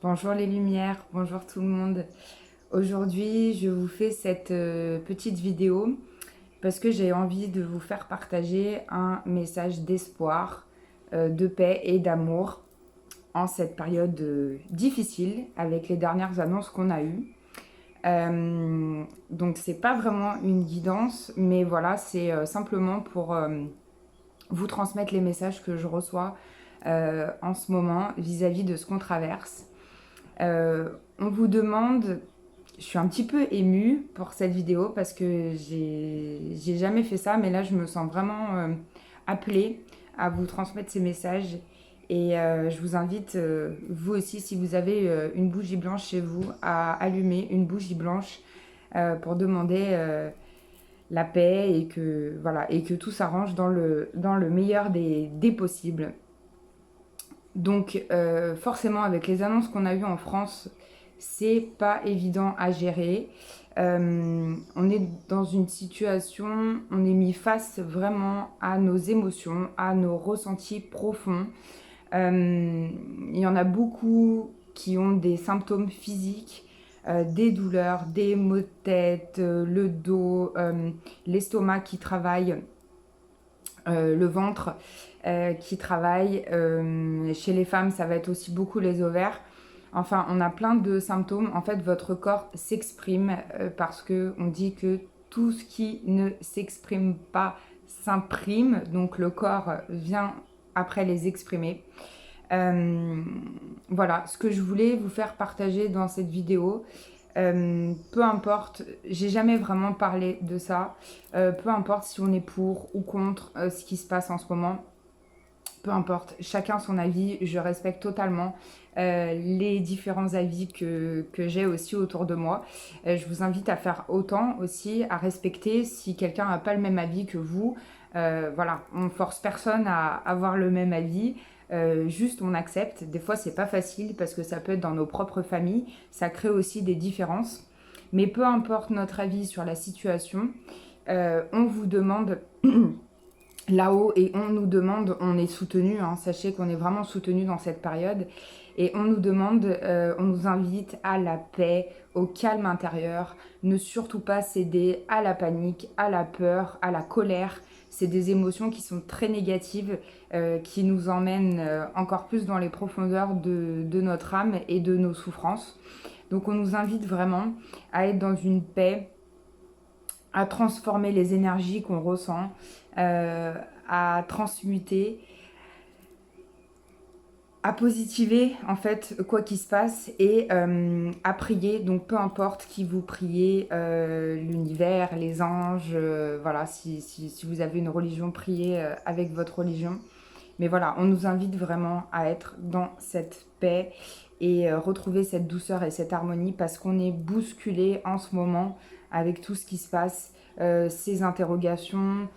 Bonjour les lumières, bonjour tout le monde. Aujourd'hui, je vous fais cette petite vidéo parce que j'ai envie de vous faire partager un message d'espoir, de paix et d'amour en cette période difficile avec les dernières annonces qu'on a eues. Donc c'est pas vraiment une guidance, mais voilà, c'est simplement pour vous transmettre les messages que je reçois en ce moment vis-à-vis de ce qu'on traverse. On vous demande, je suis un petit peu émue pour cette vidéo parce que j'ai jamais fait ça, mais là je me sens vraiment appelée à vous transmettre ces messages. Et je vous invite, vous aussi, si vous avez une bougie blanche chez vous, à allumer une bougie blanche pour demander la paix et que, voilà, et que tout s'arrange dans le meilleur des possibles. Donc forcément avec les annonces qu'on a eues en France, c'est pas évident à gérer. On est dans une situation, on est mis face vraiment à nos émotions, à nos ressentis profonds. Il y en a beaucoup qui ont des symptômes physiques, des douleurs, des maux de tête, le dos, l'estomac qui travaille, le ventre qui travaille. Chez les femmes, ça va être aussi beaucoup les ovaires. Enfin, on a plein de symptômes. En fait, votre corps s'exprime parce qu'on dit que tout ce qui ne s'exprime pas s'imprime. Donc, le corps vient après les exprimer. Voilà, ce que je voulais vous faire partager dans cette vidéo, peu importe, j'ai jamais vraiment parlé de ça, peu importe si on est pour ou contre ce qui se passe en ce moment, peu importe, chacun son avis, je respecte totalement les différents avis que j'ai aussi autour de moi. Je vous invite à faire autant aussi, à respecter si quelqu'un n'a pas le même avis que vous. Voilà, on force personne à avoir le même avis. Juste on accepte. Des fois c'est pas facile parce que ça peut être dans nos propres familles, ça crée aussi des différences. Mais peu importe notre avis sur la situation, on vous demande là-haut et on nous demande, on est soutenu, hein, sachez qu'on est vraiment soutenu dans cette période, et on nous demande, on nous invite à la paix, au calme intérieur, ne surtout pas céder à la panique, à la peur, à la colère. C'est des émotions qui sont très négatives, qui nous emmènent encore plus dans les profondeurs de notre âme et de nos souffrances. Donc on nous invite vraiment à être dans une paix, à transformer les énergies qu'on ressent, à transmuter, à positiver en fait quoi qu'il se passe et à prier. Donc peu importe qui vous priez, l'univers, les anges, voilà, si vous avez une religion, priez avec votre religion. Mais voilà, on nous invite vraiment à être dans cette paix et retrouver cette douceur et cette harmonie parce qu'on est bousculé en ce moment avec tout ce qui se passe, ces interrogations,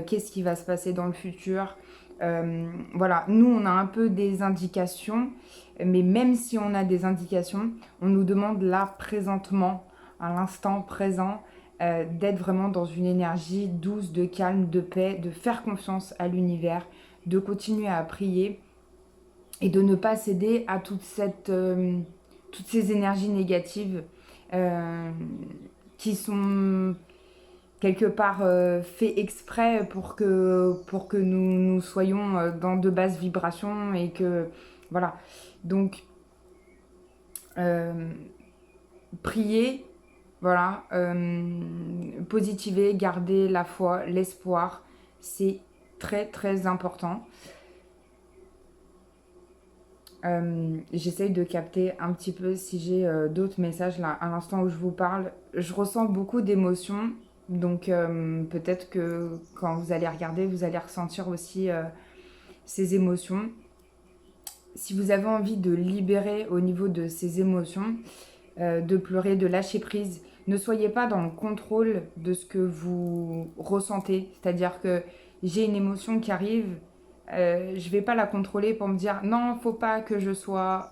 qu'est-ce qui va se passer dans le futur. Voilà, nous on a un peu des indications, mais même si on a des indications, on nous demande là présentement, à l'instant présent, d'être vraiment dans une énergie douce, de calme, de paix, de faire confiance à l'univers, de continuer à prier et de ne pas céder à toutes ces énergies négatives euh, qui sont quelque part fait exprès pour que nous soyons dans de basses vibrations et que voilà. Donc prier, voilà, positiver, garder la foi, l'espoir, c'est très très important. J'essaye de capter un petit peu si j'ai d'autres messages là à l'instant où je vous parle. Je ressens beaucoup d'émotions, donc peut-être que quand vous allez regarder, vous allez ressentir aussi ces émotions. Si vous avez envie de libérer au niveau de ces émotions, de pleurer, de lâcher prise, ne soyez pas dans le contrôle de ce que vous ressentez. C'est-à-dire que j'ai une émotion qui arrive, je vais pas la contrôler pour me dire non, faut pas que je sois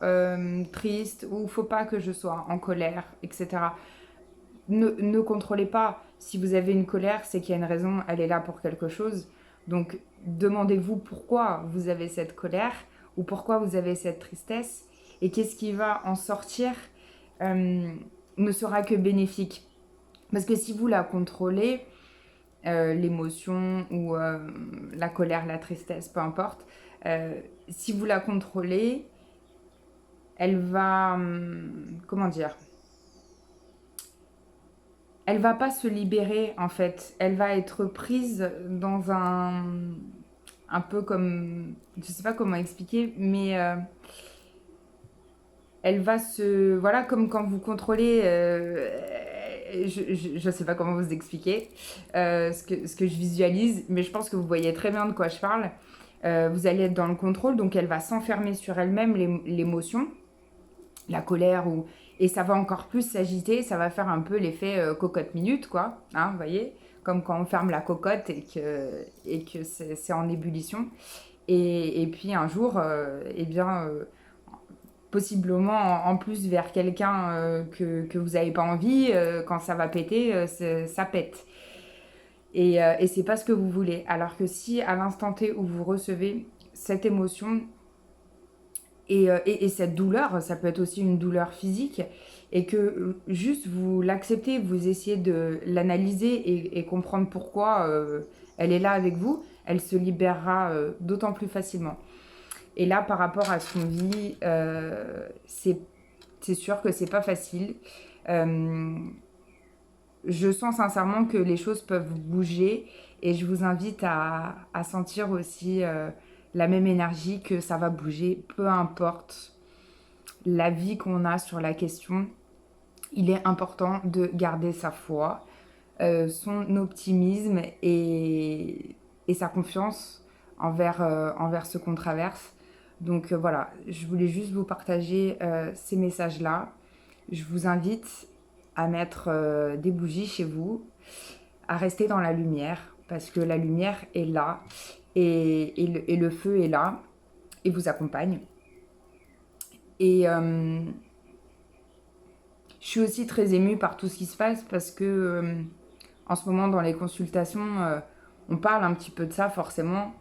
triste ou faut pas que je sois en colère, etc. Ne contrôlez pas. Si vous avez une colère, c'est qu'il y a une raison, elle est là pour quelque chose. Donc demandez-vous pourquoi vous avez cette colère ou pourquoi vous avez cette tristesse et qu'est-ce qui va en sortir ne sera que bénéfique. Parce que si vous la contrôlez, l'émotion ou la colère, la tristesse, peu importe, si vous la contrôlez, elle va, comment dire, elle va pas se libérer en fait, elle va être prise dans un peu comme, je sais pas comment expliquer, mais elle va se, voilà, comme quand vous contrôlez, je sais pas comment vous expliquer ce que je visualise, mais je pense que vous voyez très bien de quoi je parle. Vous allez être dans le contrôle, donc elle va s'enfermer sur elle-même l'émotion, la colère, et ça va encore plus s'agiter, ça va faire un peu l'effet cocotte minute, quoi, hein, vous voyez, comme quand on ferme la cocotte et que c'est en ébullition. Et puis un jour, eh bien, possiblement en plus vers quelqu'un que vous n'avez pas envie, quand ça va péter, ça pète. Et c'est pas ce que vous voulez. Alors que si à l'instant T où vous recevez cette émotion et cette douleur, ça peut être aussi une douleur physique, et que juste vous l'acceptez, vous essayez de l'analyser et comprendre pourquoi elle est là avec vous, elle se libérera d'autant plus facilement. Et là, par rapport à ce qu'on vit, c'est sûr que c'est pas facile. Euh, je sens sincèrement que les choses peuvent bouger et je vous invite à sentir aussi la même énergie, que ça va bouger, peu importe l'avis qu'on a sur la question. Il est important de garder sa foi, son optimisme et sa confiance envers ce qu'on traverse. Donc voilà, je voulais juste vous partager ces messages-là. Je vous invite à mettre des bougies chez vous, à rester dans la lumière, parce que la lumière est là et le feu est là et vous accompagne. Et je suis aussi très émue par tout ce qui se passe parce que en ce moment dans les consultations, on parle un petit peu de ça forcément.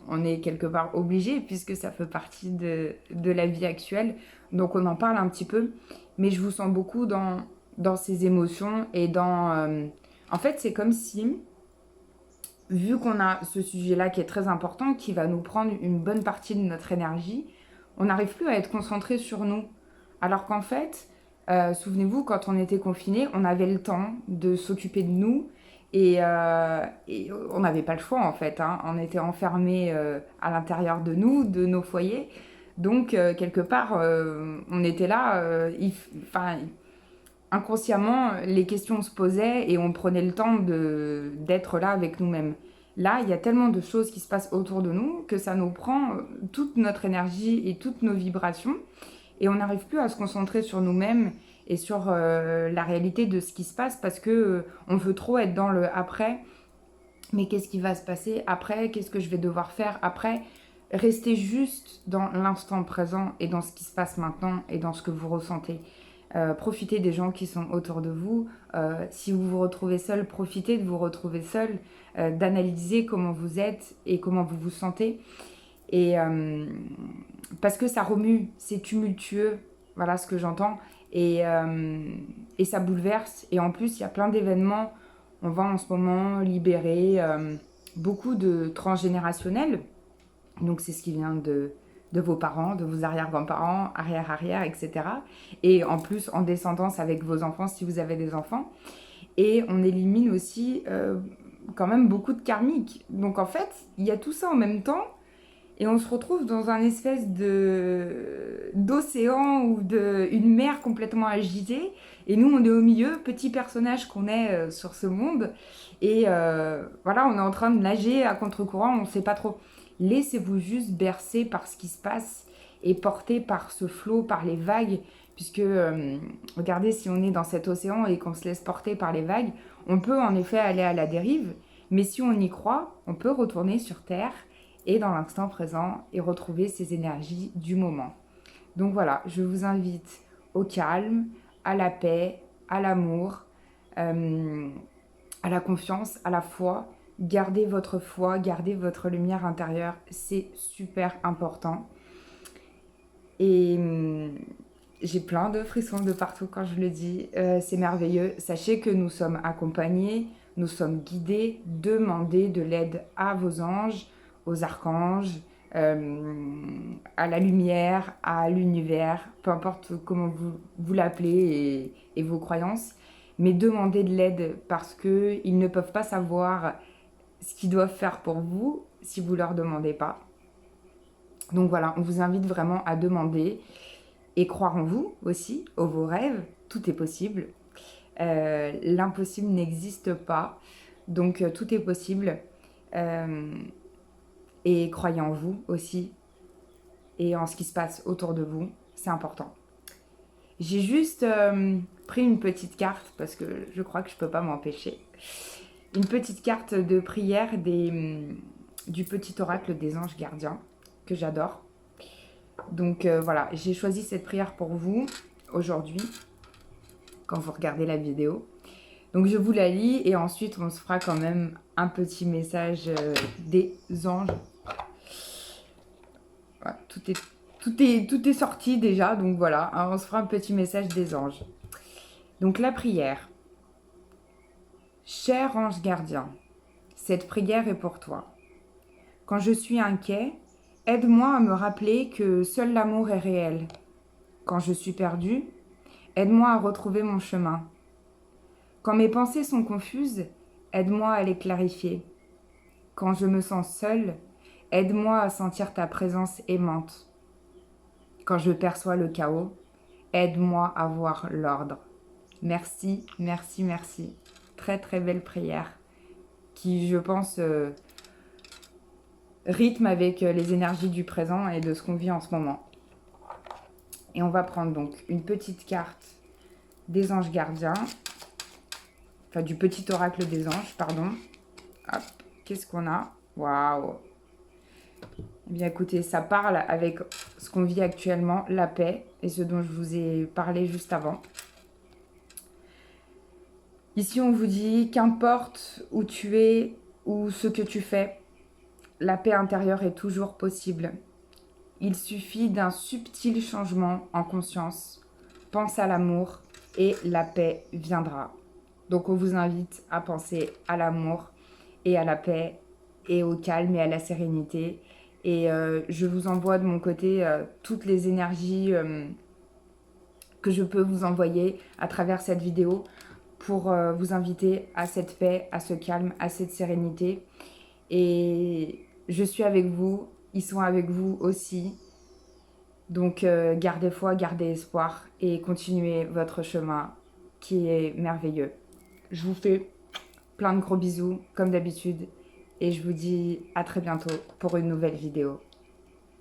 On est quelque part obligé puisque ça fait partie de la vie actuelle. Donc on en parle un petit peu. Mais je vous sens beaucoup dans ces émotions et dans... En fait, c'est comme si, vu qu'on a ce sujet-là qui est très important, qui va nous prendre une bonne partie de notre énergie, on n'arrive plus à être concentré sur nous. Alors qu'en fait, souvenez-vous, quand on était confiné, on avait le temps de s'occuper de nous et on n'avait pas le choix en fait, hein. On était enfermés à l'intérieur de nous, de nos foyers. Donc, quelque part, on était là, inconsciemment, les questions se posaient et on prenait le temps d'être là avec nous-mêmes. Là, il y a tellement de choses qui se passent autour de nous que ça nous prend toute notre énergie et toutes nos vibrations et on n'arrive plus à se concentrer sur nous-mêmes et sur la réalité de ce qui se passe parce que on veut trop être dans le après. Mais qu'est-ce qui va se passer après? Qu'est-ce que je vais devoir faire après? Restez juste dans l'instant présent et dans ce qui se passe maintenant et dans ce que vous ressentez. Profitez des gens qui sont autour de vous. Si vous vous retrouvez seul, profitez de vous retrouver seul, d'analyser comment vous êtes et comment vous vous sentez. Et parce que ça remue, c'est tumultueux, voilà ce que j'entends, et ça bouleverse. Et en plus, il y a plein d'événements. On va en ce moment libérer beaucoup de transgénérationnels. Donc c'est ce qui vient de vos parents, de vos arrière-grands-parents, arrière-arrière, etc. Et en plus en descendance avec vos enfants si vous avez des enfants. Et on élimine aussi quand même beaucoup de karmiques. Donc en fait, il y a tout ça en même temps. Et on se retrouve dans un espèce d'océan ou une mer complètement agitée. Et nous, on est au milieu, petit personnage qu'on est sur ce monde. Et voilà, on est en train de nager à contre-courant, on ne sait pas trop. Laissez-vous juste bercer par ce qui se passe et porter par ce flot, par les vagues. Puisque, regardez, si on est dans cet océan et qu'on se laisse porter par les vagues, on peut en effet aller à la dérive. Mais si on y croit, on peut retourner sur Terre et dans l'instant présent et retrouver ces énergies du moment. Donc voilà, je vous invite au calme, à la paix, à l'amour, à la confiance, à la foi. Gardez votre foi, gardez votre lumière intérieure, c'est super important. Et j'ai plein de frissons de partout quand je le dis. C'est merveilleux. Sachez que nous sommes accompagnés, nous sommes guidés. Demandez de l'aide à vos anges, aux archanges, à la lumière, à l'univers, peu importe comment vous l'appelez et vos croyances. Mais demandez de l'aide parce qu'ils ne peuvent pas savoir ce qu'ils doivent faire pour vous si vous ne leur demandez pas. Donc voilà, on vous invite vraiment à demander et croire en vous aussi, en vos rêves. Tout est possible. L'impossible n'existe pas. Donc tout est possible. Et croyez en vous aussi et en ce qui se passe autour de vous. C'est important. J'ai juste pris une petite carte parce que je crois que je ne peux pas m'empêcher. Une petite carte de prière du petit oracle des anges gardiens que j'adore. Donc voilà, j'ai choisi cette prière pour vous aujourd'hui quand vous regardez la vidéo. Donc je vous la lis et ensuite on se fera quand même un petit message des anges. Voilà, tout est sorti déjà, donc voilà, on se fera un petit message des anges. Donc la prière. Cher ange gardien, cette prière est pour toi. Quand je suis inquiet, aide-moi à me rappeler que seul l'amour est réel. Quand je suis perdu, aide-moi à retrouver mon chemin. Quand mes pensées sont confuses, aide-moi à les clarifier. Quand je me sens seule, aide-moi à sentir ta présence aimante. Quand je perçois le chaos, aide-moi à voir l'ordre. Merci, merci, merci. Très, très belle prière qui, je pense, rythme avec les énergies du présent et de ce qu'on vit en ce moment. Et on va prendre donc une petite carte des anges gardiens, enfin du petit oracle des anges, pardon. Hop, qu'est-ce qu'on a? Waouh! Eh bien écoutez, ça parle avec ce qu'on vit actuellement, la paix, et ce dont je vous ai parlé juste avant. Ici, on vous dit qu'importe où tu es ou ce que tu fais, la paix intérieure est toujours possible. Il suffit d'un subtil changement en conscience. Pense à l'amour et la paix viendra. Donc on vous invite à penser à l'amour et à la paix et au calme et à la sérénité. Et je vous envoie de mon côté toutes les énergies que je peux vous envoyer à travers cette vidéo pour vous inviter à cette paix, à ce calme, à cette sérénité. Et je suis avec vous, ils sont avec vous aussi. Donc gardez foi, gardez espoir et continuez votre chemin qui est merveilleux. Je vous fais plein de gros bisous comme d'habitude et je vous dis à très bientôt pour une nouvelle vidéo.